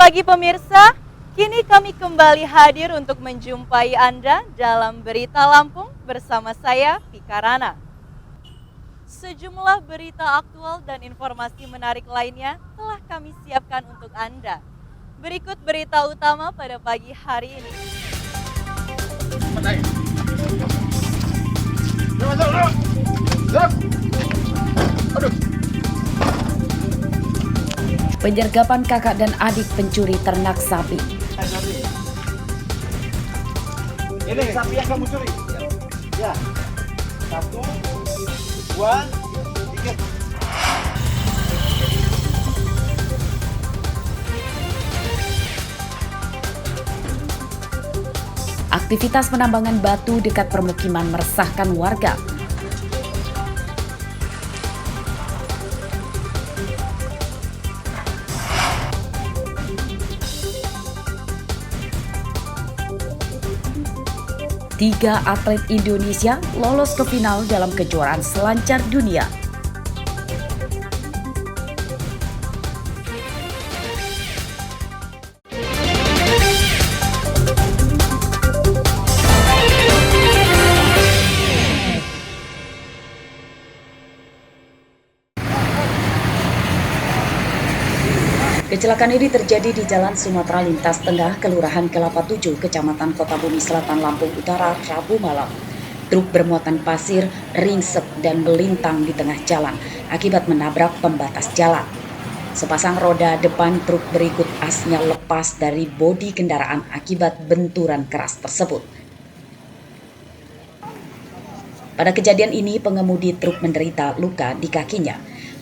pagi pemirsa, kini kami kembali hadir untuk menjumpai Anda dalam Berita Lampung bersama saya, Vika Rana. Sejumlah berita aktual dan informasi menarik lainnya telah kami siapkan untuk Anda. Berikut berita utama pada pagi hari ini. Penyergapan kakak dan adik pencuri ternak sapi. Ini sapi yang kamu curi. Ya. 1, 2, 3. Aktivitas penambangan batu dekat permukiman meresahkan warga. Tiga atlet Indonesia lolos ke final dalam kejuaraan selancar dunia. Kecelakaan ini terjadi di Jalan Sumatera Lintas Tengah, Kelurahan Kelapa 7, Kecamatan Kota Bumi Selatan, Lampung Utara, Rabu malam. Truk bermuatan pasir ringsek dan melintang di tengah jalan akibat menabrak pembatas jalan. Sepasang roda depan truk berikut asnya lepas dari bodi kendaraan akibat benturan keras tersebut. Pada kejadian ini, pengemudi truk menderita luka di kakinya.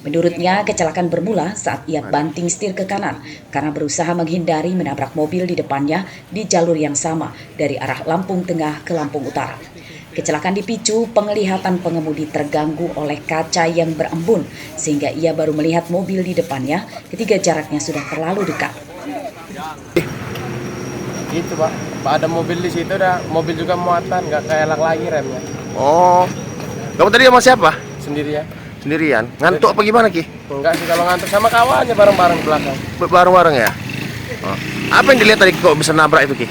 Menurutnya, kecelakaan bermula saat ia banting setir ke kanan karena berusaha menghindari menabrak mobil di depannya di jalur yang sama dari arah Lampung Tengah ke Lampung Utara. Kecelakaan dipicu penglihatan pengemudi terganggu oleh kaca yang berembun sehingga ia baru melihat mobil di depannya ketika jaraknya sudah terlalu dekat. Gitu Pak, ada mobil di situ, ada mobil juga muatan, nggak kayak lagi remnya. Oh, kamu tadi sama siapa? Sendirian. Sendirian? Ngantuk apa gimana Ki? Enggak sih, kalau ngantuk sama kawannya bareng-bareng di belakang. Bareng-bareng ya? Oh. Apa yang dilihat tadi kok bisa nabrak itu Ki?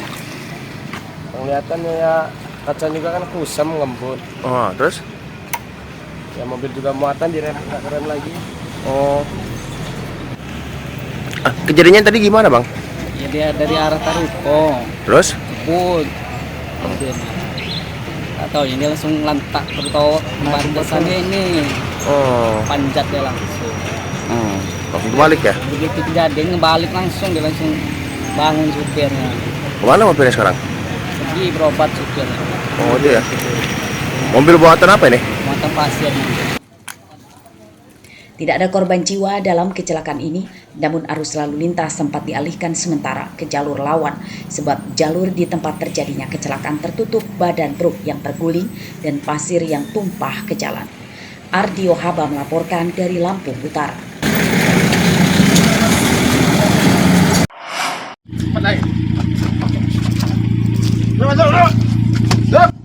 Penglihatannya ya kaca juga kan kusam ngembut. Oh, terus? Ya mobil juga muatan direm, nggak rem lagi. Oh. Kejadiannya tadi gimana Bang? Ya dia dari arah Taruko, Terus? kebut. Atau dia langsung lantak atau bantasannya ini. Oh. Panjat dia langsung. Langsung balik ya? Begitu kejadian ngebalik langsung dia langsung bangun supirnya. Kemana mobilnya sekarang? Pergi berobat supirnya. Oh dia ya? Mobil buatan apa ini? Muatan pasir. Tidak ada korban jiwa dalam kecelakaan ini, namun arus lalu lintas sempat dialihkan sementara ke jalur lawan sebab jalur di tempat terjadinya kecelakaan tertutup badan truk yang terguling dan pasir yang tumpah ke jalan. Ardio Haba melaporkan dari Lampung Utara.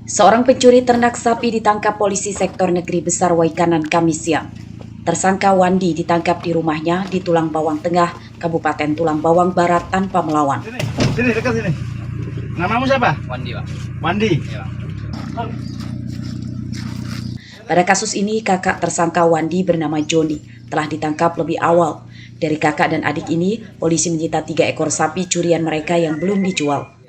Seorang pencuri ternak sapi ditangkap polisi sektor negeri besar Waikanan Kamis siang. Tersangka Wandi ditangkap di rumahnya di Tulang Bawang Tengah, Kabupaten Tulang Bawang Barat tanpa melawan. Sini dekat sini. Namamu siapa? Wandi, Pak. Wandi. Ya. Pada kasus ini, kakak tersangka Wandi bernama Joni telah ditangkap lebih awal. Dari kakak dan adik ini, polisi menyita 3 ekor sapi curian mereka yang belum dijual.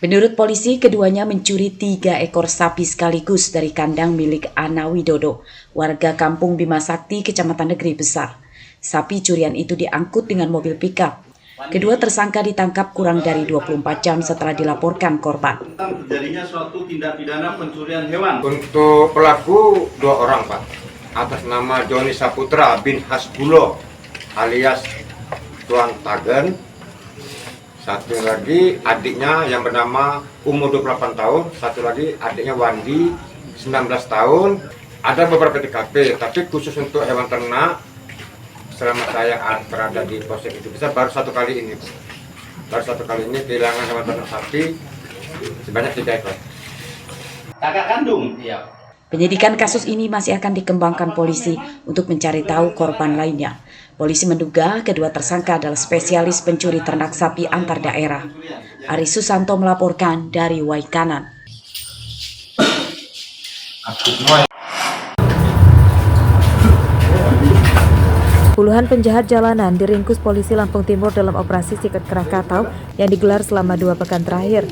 Menurut polisi, keduanya mencuri 3 ekor sapi sekaligus dari kandang milik Ana Widodo, warga kampung Bima Sakti, Kecamatan Negeri Besar. Sapi curian itu diangkut dengan mobil pickup. Kedua tersangka ditangkap kurang dari 24 jam setelah dilaporkan korban. Tentang terjadinya suatu tindak pidana pencurian hewan. Untuk pelaku 2 orang Pak, atas nama Joni Saputra bin Hasbulo alias Tuan Tagen. Satu lagi adiknya yang bernama umur 28 tahun, satu lagi adiknya Wandi 19 tahun. Ada beberapa TKP, tapi khusus untuk hewan ternak selama saya berada di Polsek itu bisa baru 1 kali ini. Baru 1 kali ini kehilangan hewan ternak sapi sebanyak 3 ekor. Kakak kandung? Iya. Penyidikan kasus ini masih akan dikembangkan polisi untuk mencari tahu korban lainnya. Polisi menduga kedua tersangka adalah spesialis pencuri ternak sapi antar daerah. Ari Susanto melaporkan dari Waikanan. Puluhan penjahat jalanan diringkus polisi Lampung Timur dalam operasi Sikat Krakatau yang digelar selama 2 pekan terakhir.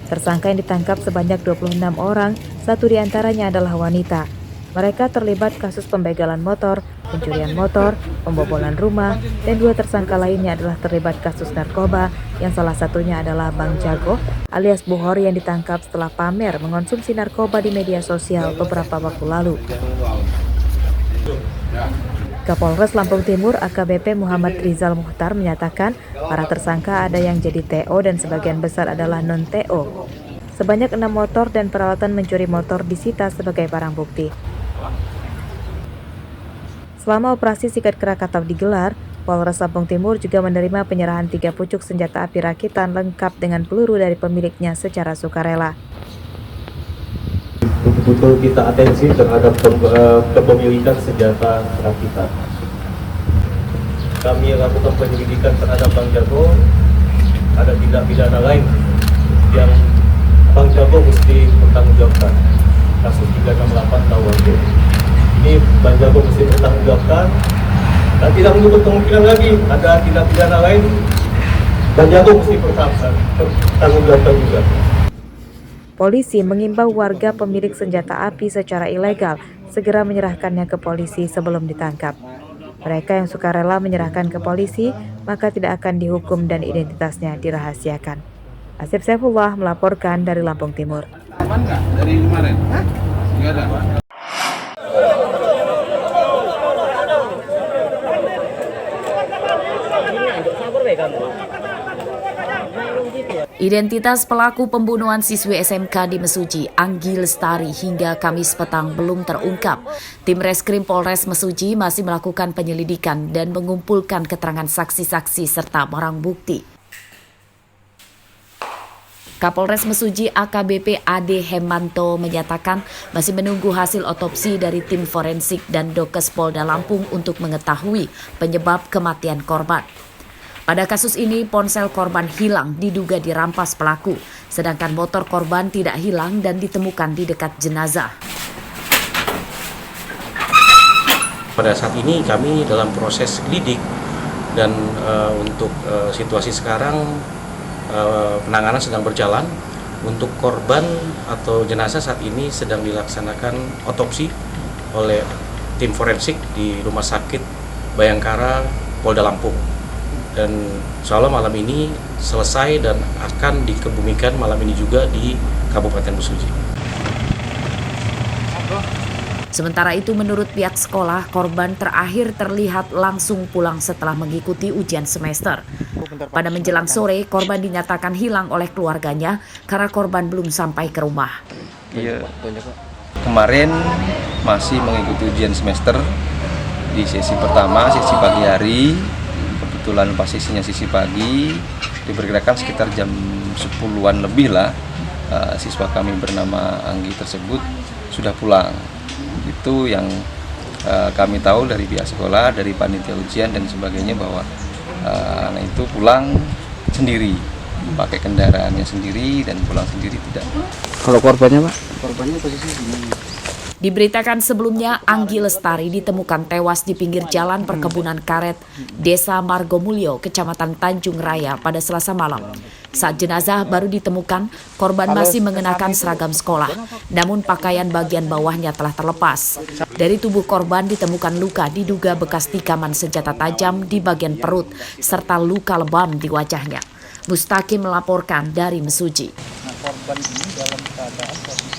Tersangka yang ditangkap sebanyak 26 orang, 1 diantaranya adalah wanita. Mereka terlibat kasus pembegalan motor, pencurian motor, pembobolan rumah, dan 2 tersangka lainnya adalah terlibat kasus narkoba, yang salah satunya adalah Bang Jago alias Buhor yang ditangkap setelah pamer mengonsumsi narkoba di media sosial beberapa waktu lalu. Kapolres Lampung Timur AKBP Muhammad Rizal Muhtar menyatakan para tersangka ada yang jadi TO dan sebagian besar adalah non-TO. Sebanyak 6 motor dan peralatan mencuri motor disita sebagai barang bukti. Selama operasi Sikat Krakatau digelar, Polres Lampung Timur juga menerima penyerahan 3 pucuk senjata api rakitan lengkap dengan peluru dari pemiliknya secara sukarela. Betul-betul kita atensi terhadap kepemilikan senjata rakitan. Kami lakukan penyelidikan terhadap Bang Jago. Ada tindak pidana lain yang Bang Jago mesti bertanggungjawabkan. Kasus 368 KUHP. Ini Bang Jago mesti bertanggungjawabkan. Dan tidak menutup kemungkinan lagi ada tindak pidana lain. Bang Jago mesti bertanggungjawabkan juga. Polisi mengimbau warga pemilik senjata api secara ilegal segera menyerahkannya ke polisi sebelum ditangkap. Mereka yang sukarela menyerahkan ke polisi maka tidak akan dihukum dan identitasnya dirahasiakan. Asif Saifullah melaporkan dari Lampung Timur. Aman nggak dari kemarin? Nggak ada. Identitas pelaku pembunuhan siswi SMK di Mesuji, Anggi Lestari, hingga Kamis petang belum terungkap. Tim Reskrim Polres Mesuji masih melakukan penyelidikan dan mengumpulkan keterangan saksi-saksi serta barang bukti. Kapolres Mesuji AKBP Ade Hemanto menyatakan masih menunggu hasil otopsi dari tim forensik dan Dokes Polda Lampung untuk mengetahui penyebab kematian korban. Pada kasus ini, ponsel korban hilang diduga dirampas pelaku, sedangkan motor korban tidak hilang dan ditemukan di dekat jenazah. Pada saat ini kami dalam proses lidik dan untuk situasi sekarang penanganan sedang berjalan. Untuk korban atau jenazah saat ini sedang dilaksanakan otopsi oleh tim forensik di Rumah Sakit Bayangkara Polda Lampung. Dan insya Allah malam ini selesai dan akan dikebumikan malam ini juga di Kabupaten Mesuji. Sementara itu menurut pihak sekolah, korban terakhir terlihat langsung pulang setelah mengikuti ujian semester. Pada menjelang sore, korban dinyatakan hilang oleh keluarganya karena korban belum sampai ke rumah. Iya, kemarin masih mengikuti ujian semester di sesi pertama, sesi pagi hari. Kebetulan posisinya sisi pagi, diperkirakan sekitar jam 10-an lebih lah, siswa kami bernama Anggi tersebut sudah pulang. Itu yang kami tahu dari pihak sekolah, dari panitia ujian dan sebagainya, bahwa anak itu pulang sendiri, pakai kendaraannya sendiri dan pulang sendiri tidak. Kalau korbannya Pak? Korbannya posisinya gimana? Diberitakan sebelumnya, Anggi Lestari ditemukan tewas di pinggir jalan perkebunan karet Desa Margomulyo, Kecamatan Tanjung Raya pada Selasa malam. Saat jenazah baru ditemukan, korban masih mengenakan seragam sekolah, namun pakaian bagian bawahnya telah terlepas. Dari tubuh korban ditemukan luka diduga bekas tikaman senjata tajam di bagian perut, serta luka lebam di wajahnya. Mustaqim melaporkan dari Mesuji. Korban ini dalam keadaan